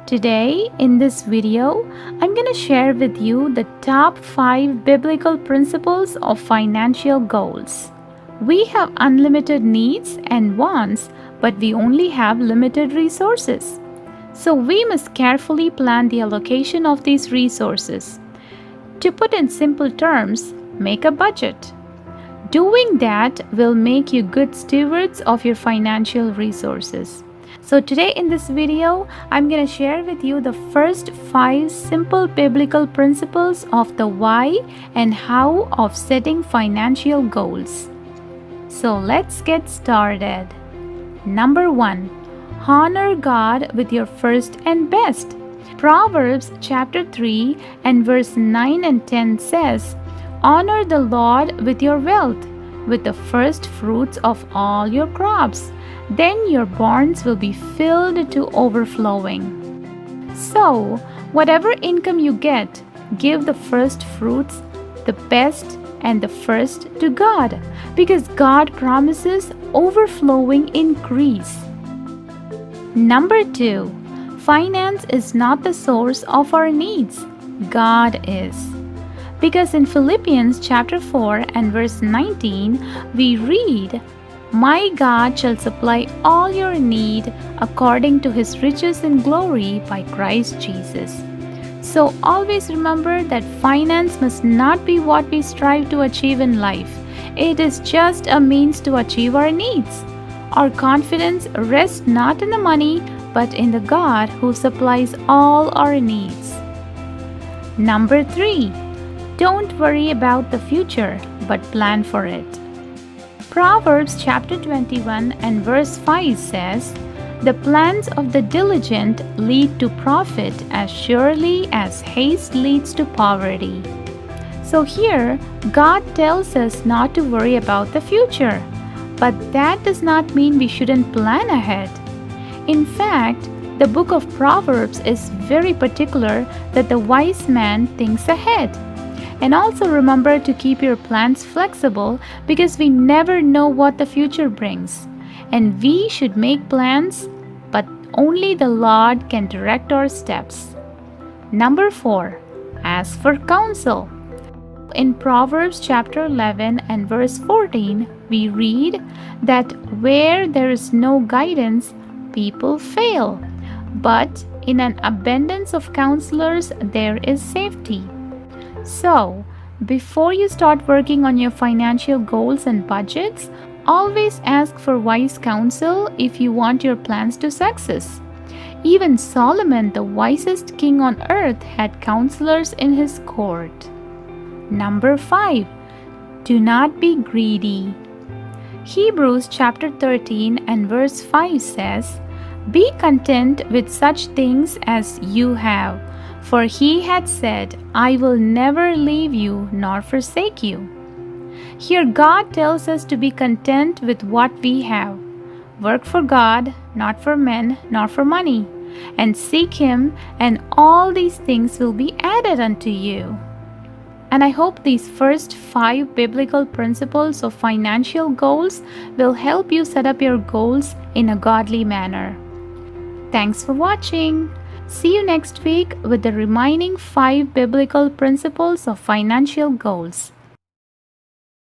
Today, in this video, I'm going to share with you the top 5 biblical principles of financial goals. We have unlimited needs and wants, but we only have limited resources. So we must carefully plan the allocation of these resources. To put in simple terms, make a budget. Doing that will make you good stewards of your financial resources. So today in this video, I'm going to share with you the first 5 simple biblical principles of the why and how of setting financial goals. So let's get started. Number 1. Honor God with your first and best. Proverbs chapter 3 and verse 9 and 10 says, "Honor the Lord with your wealth, with the first fruits of all your crops. Then your barns will be filled to overflowing." So, whatever income you get, give the first fruits, the best and the first to God, because God promises overflowing increase. Number 2. Finance is not the source of our needs. God is. Because in Philippians chapter 4 and verse 19, we read, "My God shall supply all your need according to his riches in glory by Christ Jesus." So always remember that finance must not be what we strive to achieve in life. It is just a means to achieve our needs. Our confidence rests not in the money, but in the God who supplies all our needs. Number 3. Don't worry about the future, but plan for it. Proverbs chapter 21 and verse 5 says, "The plans of the diligent lead to profit as surely as haste leads to poverty." So here, God tells us not to worry about the future, but that does not mean we shouldn't plan ahead. In fact, the book of Proverbs is very particular that the wise man thinks ahead. And also remember to keep your plans flexible because we never know what the future brings. And we should make plans, but only the Lord can direct our steps. Number 4. Ask for counsel. In Proverbs chapter 11 and verse 14, we read that where there is no guidance, people fail. But in an abundance of counselors, there is safety. So, before you start working on your financial goals and budgets, always ask for wise counsel if you want your plans to success. Even Solomon, the wisest king on earth, had counselors in his court. Number 5. Do not be greedy. Hebrews chapter 13 and verse 5 says, "Be content with such things as you have. For he had said, I will never leave you nor forsake you." Here God tells us to be content with what we have. Work for God, not for men, nor for money. And seek him, and all these things will be added unto you. And I hope these first 5 biblical principles of financial goals will help you set up your goals in a godly manner. Thanks for watching. See you next week with the remaining 5 biblical principles of financial goals.